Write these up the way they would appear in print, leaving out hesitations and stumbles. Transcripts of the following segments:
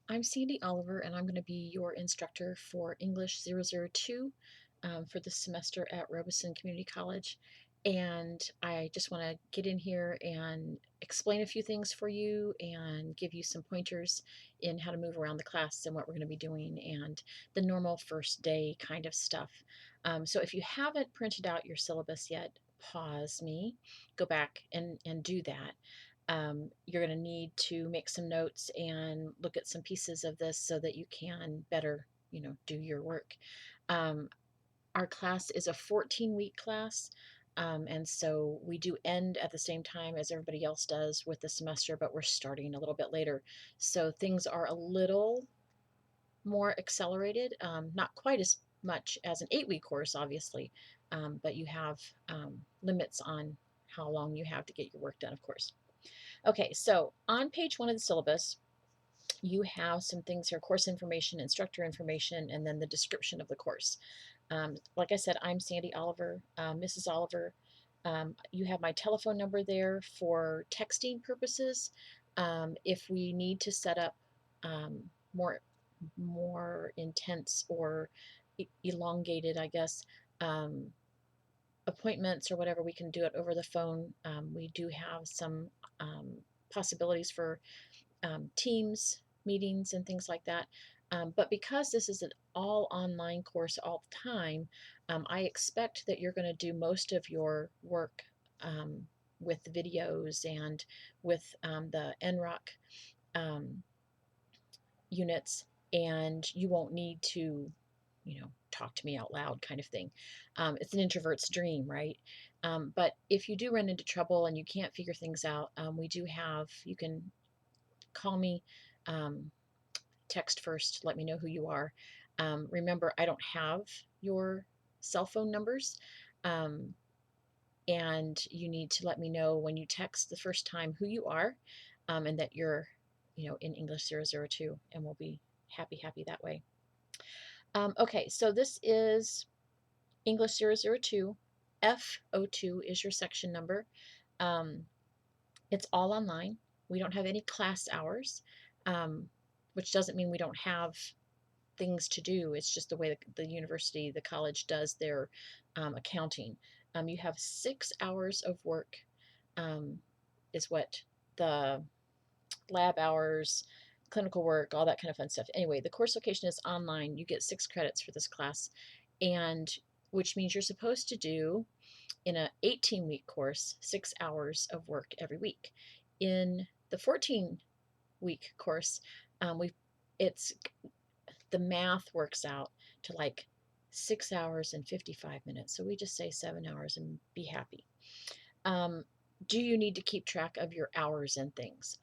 I'm Sandy Oliver, and I'm going to be your instructor for English 002 for this semester at Robeson Community College. And I just want to get in here and explain a few things for you and give you some pointers in how to move around the class and what we're going to be doing and the normal first day kind of stuff. So if you haven't printed out your syllabus yet, pause me, go back and do that. You're going to need to make some notes and look at some pieces of this so that you can better, do your work. Um, our class is a 14-week class, and so we do end at the same time as everybody else does with the semester, but we're starting a little bit later. So things are a little more accelerated, not quite as much as an 8-week course, obviously, but you have limits on how long you have to get your work done, of course. Okay, so on page 1 of the syllabus, you have some things here: course information, instructor information, and then the description of the course. Like I said, I'm Sandy Oliver, Mrs. Oliver. You have my telephone number there for texting purposes. If we need to set up um, more intense or elongated, I guess, um, appointments or whatever, we can do it over the phone. We do have some possibilities for Teams meetings and things like that. But because this is an all online course all the time, I expect that you're going to do most of your work um, with videos and with the NROC um, units, and you won't need to, talk to me out loud kind of thing. It's an introvert's dream, right? But if you do run into trouble and you can't figure things out, you can call me, um, text first, let me know who you are. Remember, I don't have your cell phone numbers, um, and you need to let me know when you text the first time who you are, and that you're, in English 002, and we'll be happy that way. Okay, so this is English 002. F02 is your section number. Um, it's all online. We don't have any class hours, um, which doesn't mean we don't have things to do. It's just the way the university, the college does their accounting. You have 6 hours of work, um, is what the lab hours, clinical work, all that kind of fun stuff. Anyway, the course location is online. You get 6 credits for this class, and which means you're supposed to do, in an 18-week course, 6 hours of work every week. In the 14-week course, we it's the math works out to like 6 hours and 55 minutes. So we just say 7 hours and be happy. Do you need to keep track of your hours and things?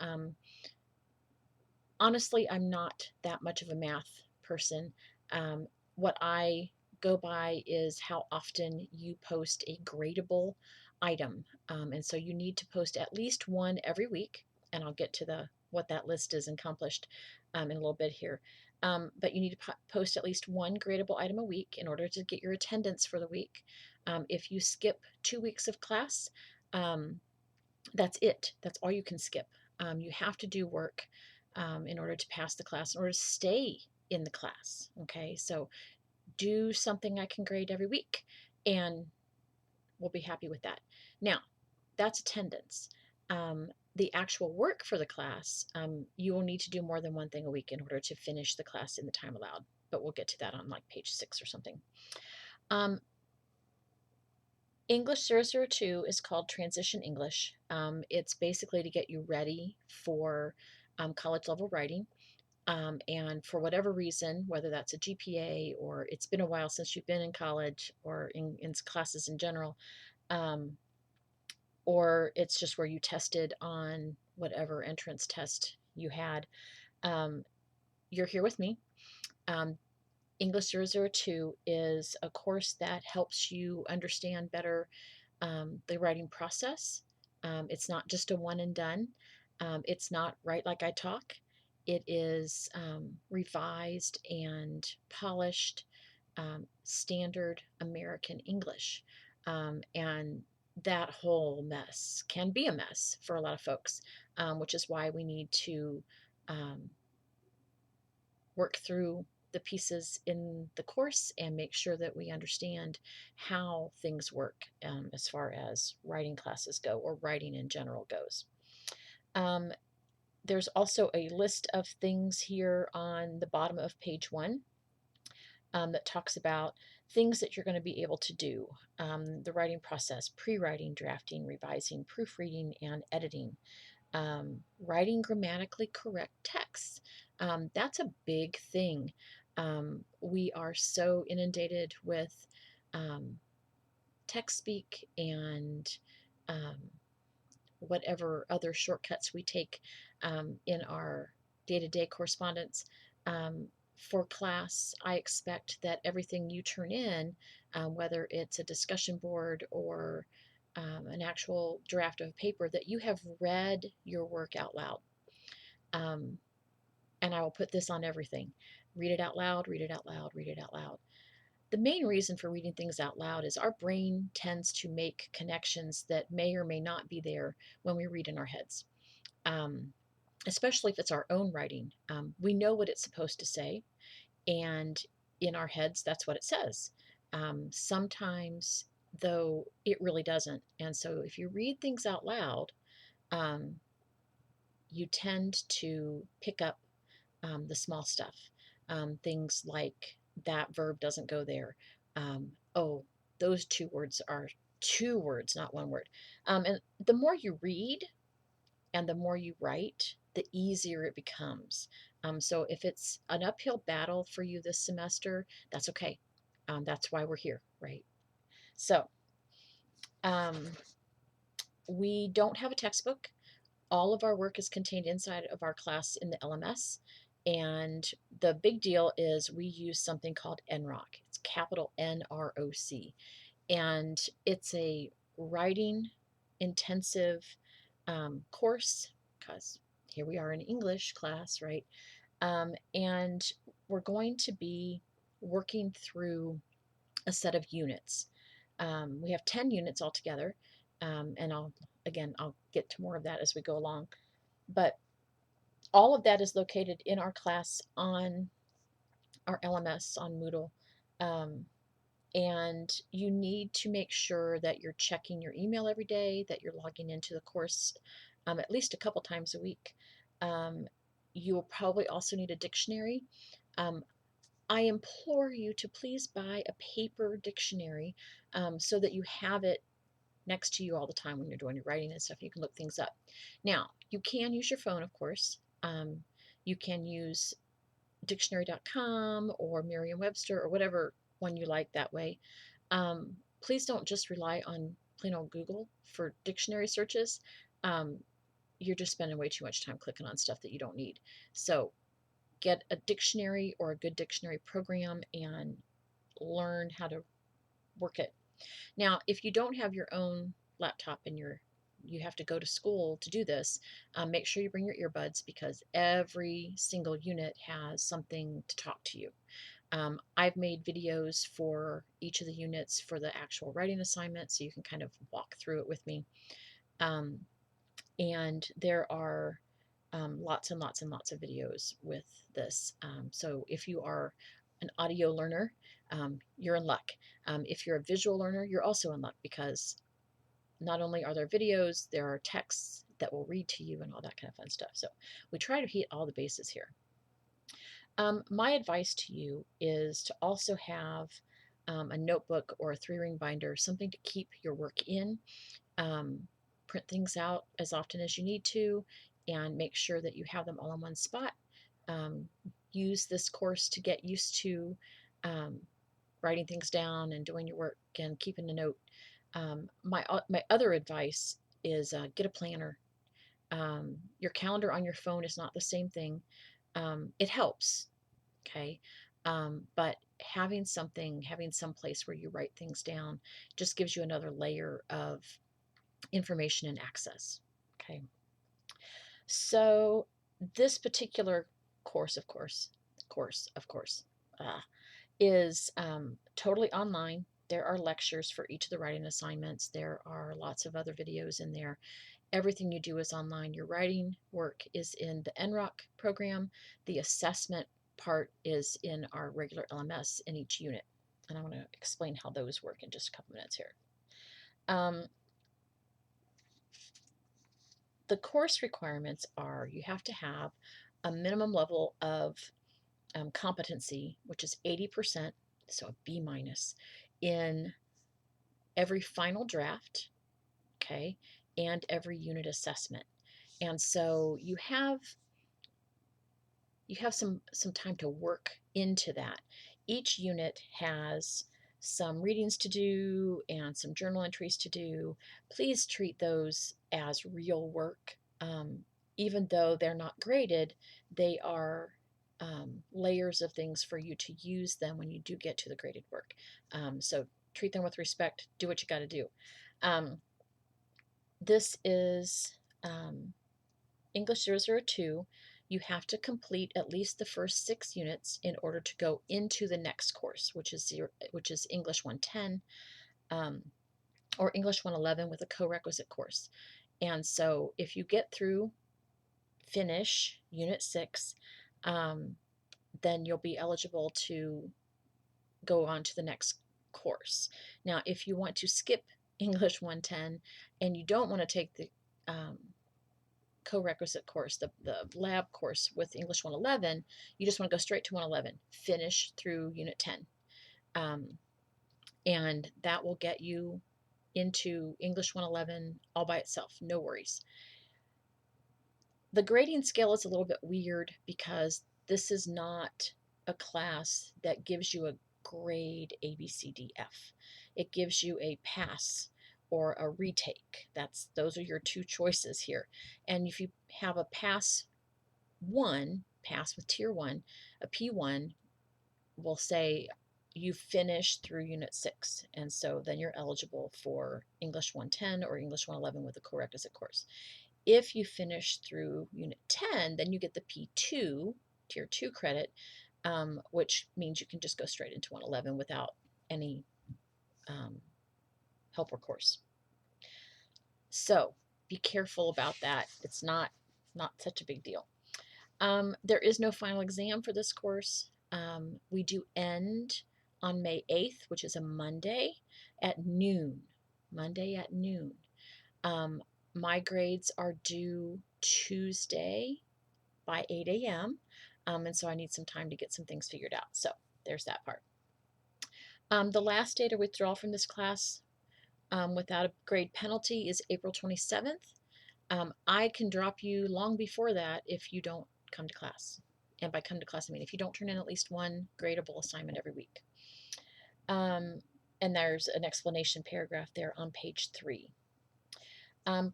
Honestly, I'm not that much of a math person. What I go by is how often you post a gradable item. And so you need to post at least one every week. And I'll get to what that list is accomplished in a little bit here. But you need to post at least one gradable item a week in order to get your attendance for the week. If you skip 2 weeks of class, that's it. That's all you can skip. You have to do work in order to pass the class, in order to stay in the class. Okay, so do something I can grade every week, and we'll be happy with that. Now, that's attendance. The actual work for the class, you will need to do more than one thing a week in order to finish the class in the time allowed, but we'll get to that on like page 6 or something. English 002 is called Transition English. It's basically to get you ready for college level writing. And for whatever reason, whether that's a GPA or it's been a while since you've been in college or in classes in general, um, or it's just where you tested on whatever entrance test you had, um, you're here with me. English 002 is a course that helps you understand better the writing process. It's not just a one and done. It's not write like I talk. It is revised and polished standard American English. And that whole mess can be a mess for a lot of folks, which is why we need to um, work through the pieces in the course and make sure that we understand how things work as far as writing classes go or writing in general goes. Um, there's also a list of things here on the bottom of page 1 that talks about things that you're going to be able to do. The writing process: pre-writing, drafting, revising, proofreading, and editing. Writing grammatically correct texts. That's a big thing. We are so inundated with um, text speak and um, whatever other shortcuts we take in our day to day correspondence. For class, I expect that everything you turn in, whether it's a discussion board or an actual draft of paper, that you have read your work out loud. Um, and I will put this on everything: read it out loud, read it out loud, read it out loud. The main reason for reading things out loud is our brain tends to make connections that may or may not be there when we read in our heads, um, especially if it's our own writing. We know what it's supposed to say, and in our heads, that's what it says. Sometimes, though, it really doesn't. And so if you read things out loud, um, you tend to pick up the small stuff. Things like that verb doesn't go there. Oh, those two words are two words, not one word. And the more you read and the more you write, the easier it becomes. So if it's an uphill battle for you this semester, that's okay. That's why we're here, right? So um, we don't have a textbook. All of our work is contained inside of our class in the LMS. And the big deal is we use something called NROC. It's capital NROC. And it's a writing intensive course, because here we are in English class, right? And we're going to be working through a set of units. We have 10 units altogether, and I'll get to more of that as we go along. But all of that is located in our class on our LMS on Moodle. Um, and you need to make sure that you're checking your email every day, that you're logging into the course at least a couple times a week. Um, you will probably also need a dictionary. Um, I implore you to please buy a paper dictionary so that you have it next to you all the time when you're doing your writing and stuff. You can look things up. Now, you can use your phone, of course. You can use dictionary.com or Merriam-Webster or whatever one you like that way. Please don't just rely on plain old Google for dictionary searches. Um, you're just spending way too much time clicking on stuff that you don't need. So get a dictionary or a good dictionary program and learn how to work it. Now, if you don't have your own laptop and you have to go to school to do this, make sure you bring your earbuds, because every single unit has something to talk to you. I've made videos for each of the units for the actual writing assignment, so you can kind of walk through it with me. Um, and there are lots and lots and lots of videos with this. So if you are an audio learner, you're in luck. If you're a visual learner, you're also in luck, because not only are there videos, there are texts that will read to you and all that kind of fun stuff. So we try to hit all the bases here. My advice to you is to also have a notebook or a 3-ring binder, something to keep your work in. Print things out as often as you need to, and make sure that you have them all in one spot. Use this course to get used to writing things down and doing your work and keeping a note. My other advice is get a planner. Your calendar on your phone is not the same thing. It helps, okay, but having some place where you write things down just gives you another layer of information and access. Okay, so this particular course, is totally online. There are lectures for each of the writing assignments. There are lots of other videos in there. Everything you do is online. Your writing work is in the NROC program. The assessment part is in our regular LMS in each unit. And I want to explain how those work in just a couple minutes here. The course requirements are you have to have a minimum level of competency, which is 80%, so a B minus, in every final draft, okay, and every unit assessment. And so you have some time to work into that. Each unit has some readings to do and some journal entries to do. Please treat those as real work. Even though they're not graded, they are layers of things for you to use them when you do get to the graded work. So treat them with respect, do what you got to do. This is English 002. You have to complete at least the first 6 units in order to go into the next course, which is English 110 or English 111 with a co-requisite course. And so if you get through, finish Unit 6, then you'll be eligible to go on to the next course. Now, if you want to skip English 110 and you don't want to take the co-requisite course, the lab course with English 111, you just want to go straight to 111, finish through Unit 10. And that will get you into English 111 all by itself, no worries. The grading scale is a little bit weird because this is not a class that gives you a grade A, B, C, D, F. It gives you a pass or a retake. Those are your 2 choices here. And if you have a pass 1, pass with tier 1, a P1 will say you finished through Unit 6, and so then you're eligible for English 110 or English 111 with a co-requisite course. If you finish through Unit 10, then you get the P2, Tier 2 credit, which means you can just go straight into 111 without any helper course. So be careful about that. It's not such a big deal. There is no final exam for this course. We do end on May 8th, which is a Monday at noon. Monday at noon. My grades are due Tuesday by 8 a.m. And so I need some time to get some things figured out. So there's that part. The last day to withdraw from this class without a grade penalty is April 27th. I can drop you long before that if you don't come to class. And by come to class, I mean if you don't turn in at least 1 gradable assignment every week. And there's an explanation paragraph there on page 3.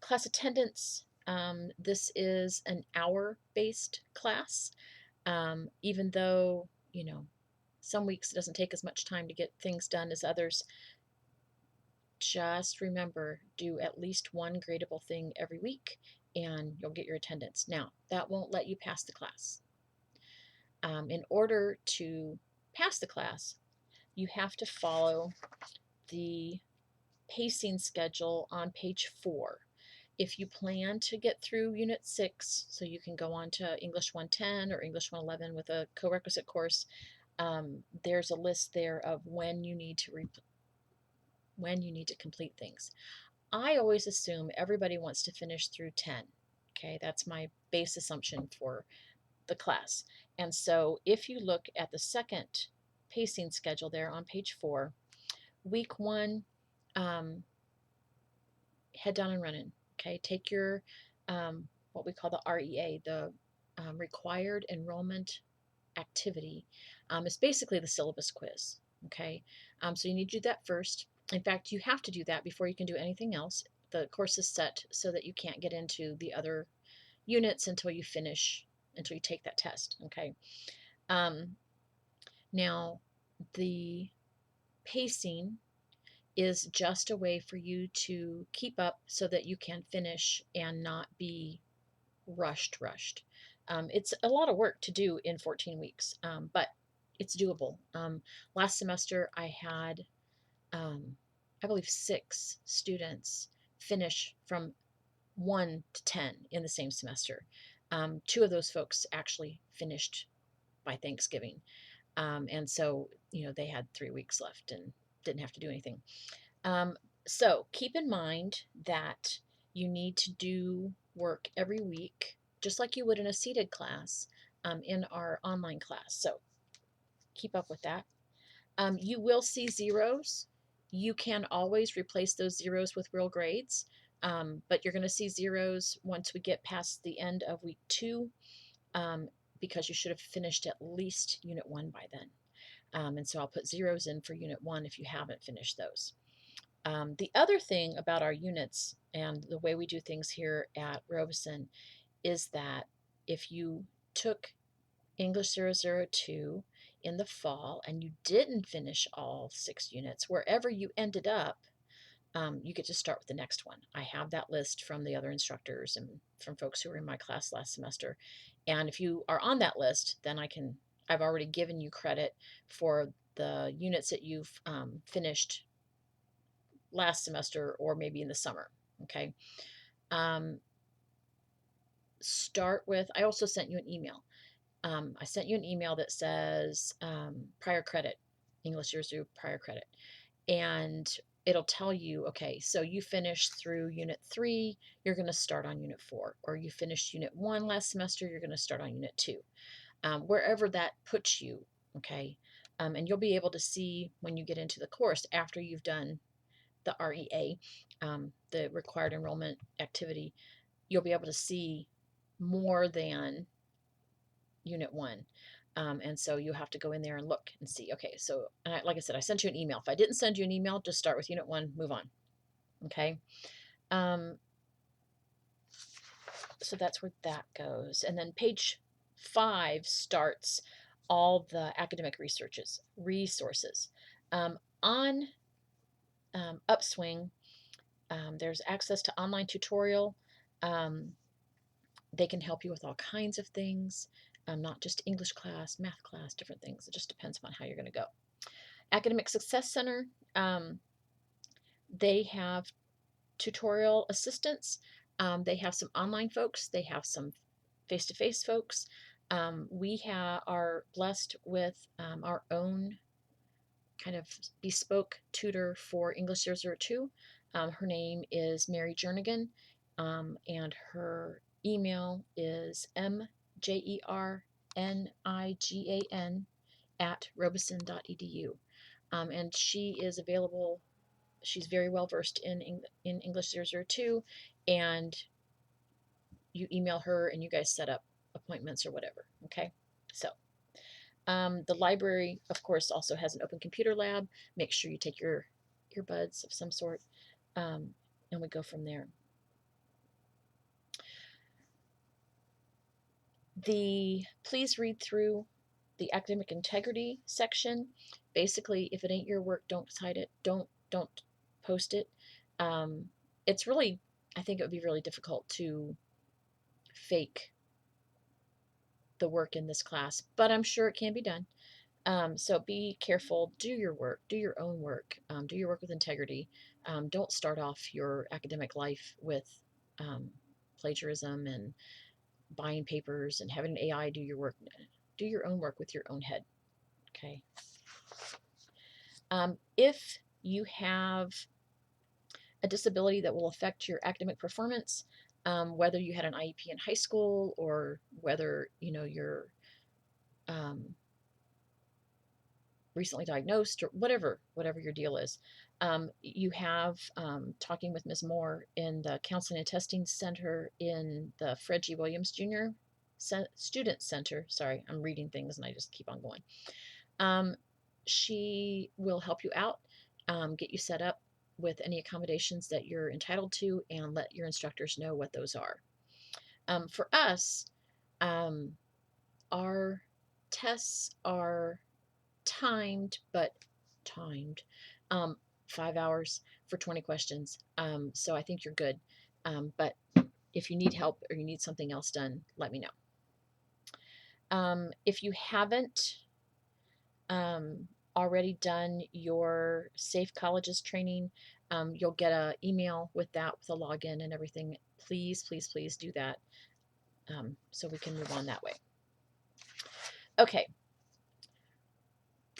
Class attendance, this is an hour-based class. Even though, some weeks it doesn't take as much time to get things done as others, just remember, do at least 1 gradable thing every week and you'll get your attendance. Now, that won't let you pass the class. In order to pass the class, you have to follow the pacing schedule on page 4. If you plan to get through Unit 6, so you can go on to English 110 or English 111 with a co-requisite course, there's a list there of when you need to complete things. I always assume everybody wants to finish through 10. Okay, that's my base assumption for the class. And so if you look at the second pacing schedule there on page 4, week 1, head down and running. Okay, take your what we call the REA, the required enrollment activity. It's basically the syllabus quiz. Okay, so you need to do that first. In fact, you have to do that before you can do anything else. The course is set so that you can't get into the other units until you take that test. Okay. Now, the pacing is just a way for you to keep up so that you can finish and not be rushed. It's a lot of work to do in 14 weeks, but it's doable. Last semester I had, I believe, 6 students finish from 1 to 10 in the same semester. 2 of those folks actually finished by Thanksgiving. And so, they had 3 weeks left and didn't have to do anything. So keep in mind that you need to do work every week, just like you would in a seated class, in our online class. So keep up with that. You will see zeros. You can always replace those zeros with real grades, but you're going to see zeros once we get past the end of week 2, because you should have finished at least Unit 1 by then. And so I'll put zeros in for Unit 1 if you haven't finished those. The other thing about our units and the way we do things here at Robeson is that if you took English 002 in the fall and you didn't finish all 6 units, wherever you ended up, you get to start with the next one. I have that list from the other instructors and from folks who were in my class last semester. And if you are on that list, then I've already given you credit for the units that you've finished last semester or maybe in the summer. Okay. Start with, I also sent you an email. I sent you an email that says prior credit, English 0 prior credit. And it'll tell you, okay, so you finished through Unit 3, you're going to start on Unit 4. Or you finished Unit 1 last semester, you're going to start on Unit 2. Wherever that puts you, okay? And you'll be able to see when you get into the course after you've done the REA, the required enrollment activity, you'll be able to see more than Unit 1. And so you have to go in there and look and see, okay, so like I said, I sent you an email. If I didn't send you an email, just start with Unit 1, move on. Okay. So that's where that goes. And then page 5 starts all the academic resources. On Upswing, there's access to online tutorial. They can help you with all kinds of things, not just English class, math class, different things. It just depends on how you're going to go. Academic Success Center, they have tutorial assistants. They have some online folks. They have some face-to-face folks. We are blessed with our own kind of bespoke tutor for English 002. Her name is Mary Jernigan, and her email is mjernigan@robeson.edu. And she is available. She's very well versed in English 002, and you email her and you guys set up appointments or whatever. Okay, so the library, of course, also has an open computer lab. Make sure you take your earbuds of some sort, and we go from there. Please read through the academic integrity section. Basically, if it ain't your work, don't cite it. Don't post it. It's really, I think it would be really difficult to fake the work in this class, but I'm sure it can be done. So be careful, do your work, do your own work, do your work with integrity. Don't start off your academic life with plagiarism and buying papers and having an AI do your work. Do your own work with your own head, okay? If you have a disability that will affect your academic performance, whether you had an IEP in high school or whether you're recently diagnosed or whatever your deal is, you have talking with Ms. Moore in the Counseling and Testing Center in the Fred G. Williams Jr. Student Center. Sorry, I'm reading things and I just keep on going. She will help you out, get you set up with any accommodations that you're entitled to, and let your instructors know what those are. For us, our tests are timed 5 hours for 20 questions. So I think you're good. But if you need help or you need something else done, let me know. If you haven't already done your Safe Colleges training, you'll get an email with that, with a login and everything. Please, please, please do that, so we can move on that way. Okay,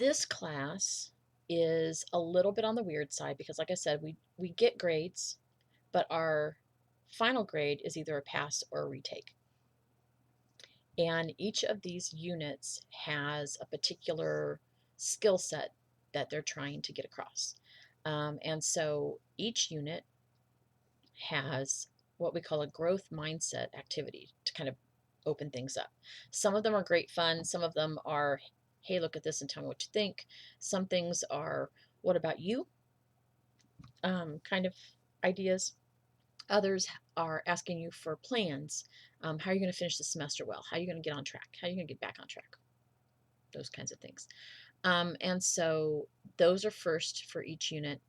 This class is a little bit on the weird side because, like I said, we get grades, but our final grade is either a pass or a retake. And each of these units has a particular skill set that they're trying to get across. And so each unit has what we call a growth mindset activity to kind of open things up. Some of them are great fun. Some of them are, hey, look at this and tell me what you think. Some things are, what about you? Kind of ideas. Others are asking you for plans. How are you going to finish the semester well? How are you going to get on track? How are you going to get back on track? Those kinds of things. And so those are first for each unit.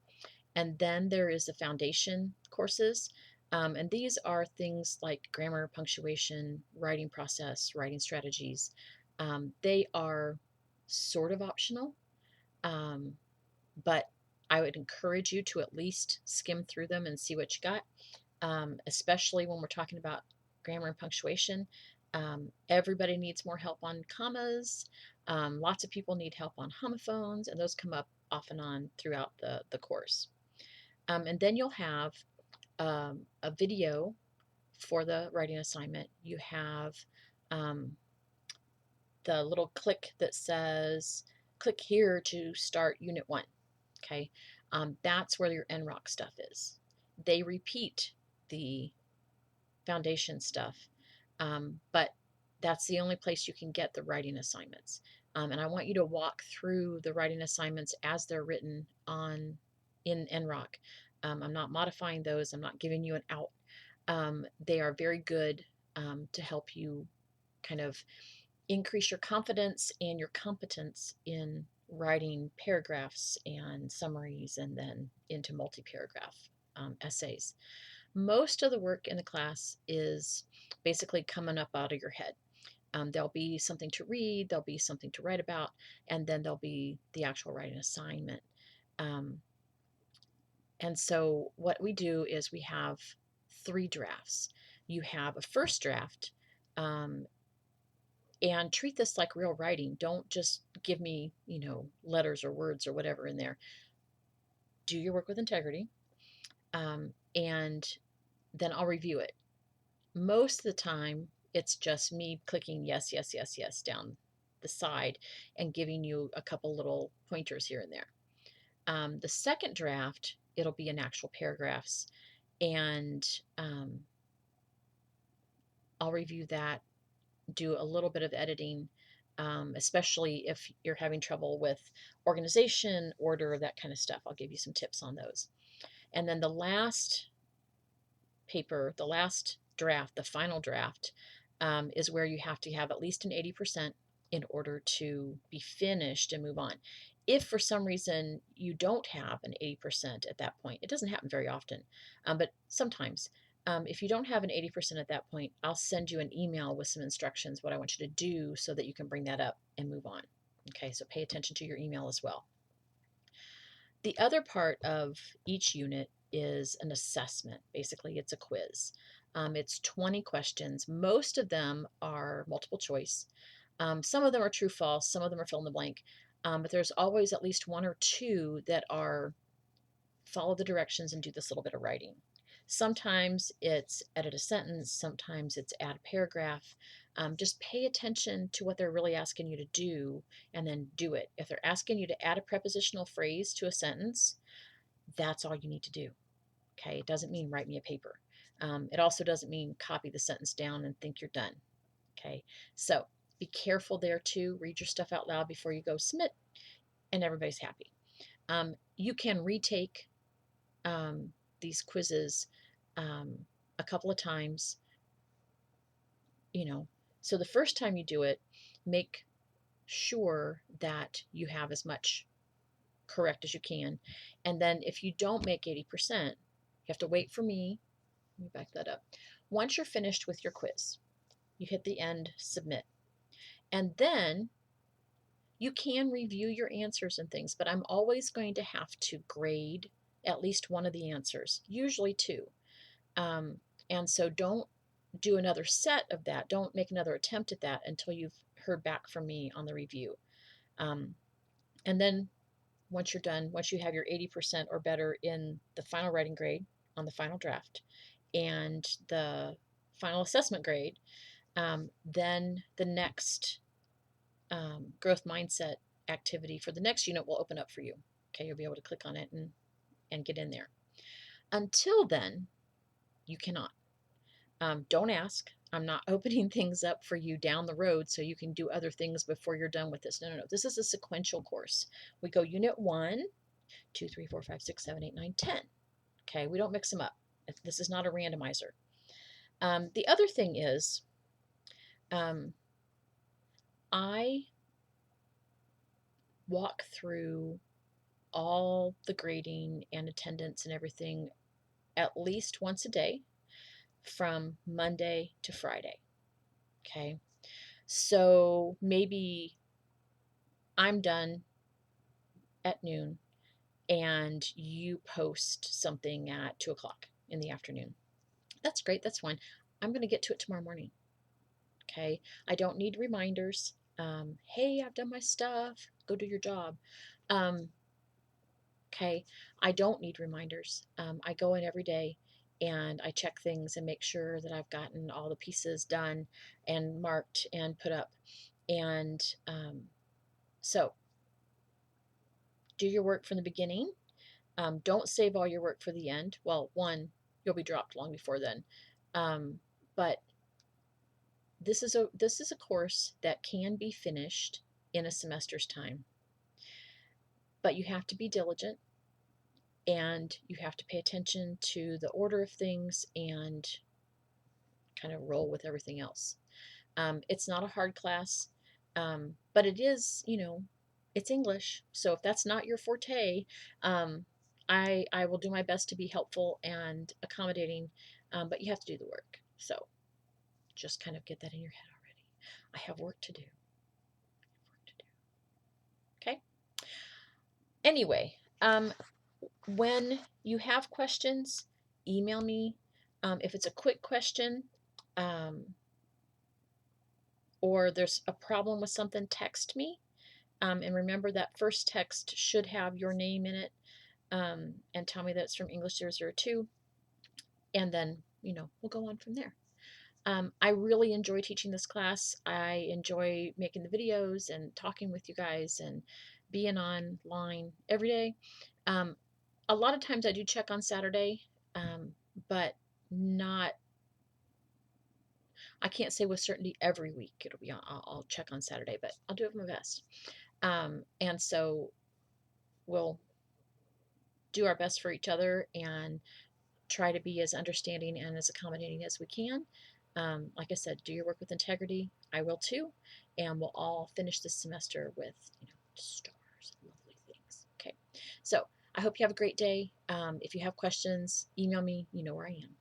And then there is the foundation courses. And these are things like grammar, punctuation, writing process, writing strategies. They are sort of optional, but I would encourage you to at least skim through them and see what you got, especially when we're talking about grammar and punctuation. Everybody needs more help on commas. Lots of people need help on homophones, and those come up off and on throughout the course. And then you'll have a video for the writing assignment. You have um, the little click that says, click here to start Unit 1. Okay, that's where your NROC stuff is. They repeat the foundation stuff, but that's the only place you can get the writing assignments. And I want you to walk through the writing assignments as they're written in NROC. I'm not modifying those. I'm not giving you an out. They are very good to help you kind of increase your confidence and your competence in writing paragraphs and summaries and then into multi-paragraph essays. Most of the work in the class is basically coming up out of your head. There'll be something to read, there'll be something to write about, and then there'll be the actual writing assignment. And so what we do is we have 3 drafts. You have a first draft, and treat this like real writing. Don't just give me, letters or words or whatever in there. Do your work with integrity, and then I'll review it. Most of the time, it's just me clicking yes, yes, yes, yes down the side and giving you a couple little pointers here and there. The second draft, it'll be in actual paragraphs, and I'll review that, do a little bit of editing, especially if you're having trouble with organization, order, that kind of stuff. I'll give you some tips on those. And then the last paper, the last draft, the final draft, is where you have to have at least an 80% in order to be finished and move on. If for some reason you don't have an 80% at that point, it doesn't happen very often, but sometimes. If you don't have an 80% at that point, I'll send you an email with some instructions, what I want you to do so that you can bring that up and move on. Okay, so pay attention to your email as well. The other part of each unit is an assessment. Basically, it's a quiz. It's 20 questions. Most of them are multiple choice. Some of them are true, false. Some of them are fill in the blank. But there's always at least 1 or 2 that are follow the directions and do this little bit of writing. Sometimes it's edit a sentence. Sometimes it's add a paragraph. Just pay attention to what they're really asking you to do and then do it. If they're asking you to add a prepositional phrase to a sentence, that's all you need to do. Okay, it doesn't mean write me a paper. It also doesn't mean copy the sentence down and think you're done. Okay, so be careful there too. Read your stuff out loud before you go submit, and everybody's happy. You can retake these quizzes a couple of times. So the first time you do it, make sure that you have as much correct as you can. And then if you don't make 80%, you have to wait for me. Let me back that up. Once you're finished with your quiz, you hit the end, submit. And then you can review your answers and things, but I'm always going to have to grade at least one of the answers, usually 2. And so don't do another set of that. Don't make another attempt at that until you've heard back from me on the review. And then once you're done, once you have your 80% or better in the final writing grade on the final draft and the final assessment grade, then the next growth mindset activity for the next unit will open up for you. Okay, you'll be able to click on it and get in there. Until then, you cannot. Don't ask. I'm not opening things up for you down the road so you can do other things before you're done with this. No, no, no. This is a sequential course. We go unit 1, 2, 3, 4, 5, 6, 7, 8, 9, 10. Okay, we don't mix them up. This is not a randomizer. The other thing is, I walk through all the grading and attendance and everything at least once a day from Monday to Friday. Okay, so maybe I'm done at noon and you post something at 2 o'clock in the afternoon. That's great. That's fine. I'm going to get to it tomorrow morning. Okay. I don't need reminders. Hey, I've done my stuff. Go do your job. Okay. I don't need reminders. I go in every day and I check things and make sure that I've gotten all the pieces done and marked and put up. And so do your work from the beginning. Don't save all your work for the end. Well, one, you'll be dropped long before then. But this is a course that can be finished in a semester's time. But you have to be diligent and you have to pay attention to the order of things and kind of roll with everything else. It's not a hard class, but it is, it's English. So if that's not your forte, I will do my best to be helpful and accommodating, but you have to do the work. So just kind of get that in your head already. I have work to do. Okay. Anyway, when you have questions, email me. If it's a quick question, or there's a problem with something, text me. And remember that first text should have your name in it, and tell me that it's from English 002. And then, we'll go on from there. I really enjoy teaching this class. I enjoy making the videos and talking with you guys and being online every day. A lot of times I do check on Saturday, but not, I can't say with certainty every week it'll be on. I'll check on Saturday, but I'll do it my best. And so we'll do our best for each other and try to be as understanding and as accommodating as we can. Like I said, do your work with integrity. I will too. And we'll all finish this semester with, stars, lovely things. Okay. So I hope you have a great day. If you have questions, email me. You know where I am.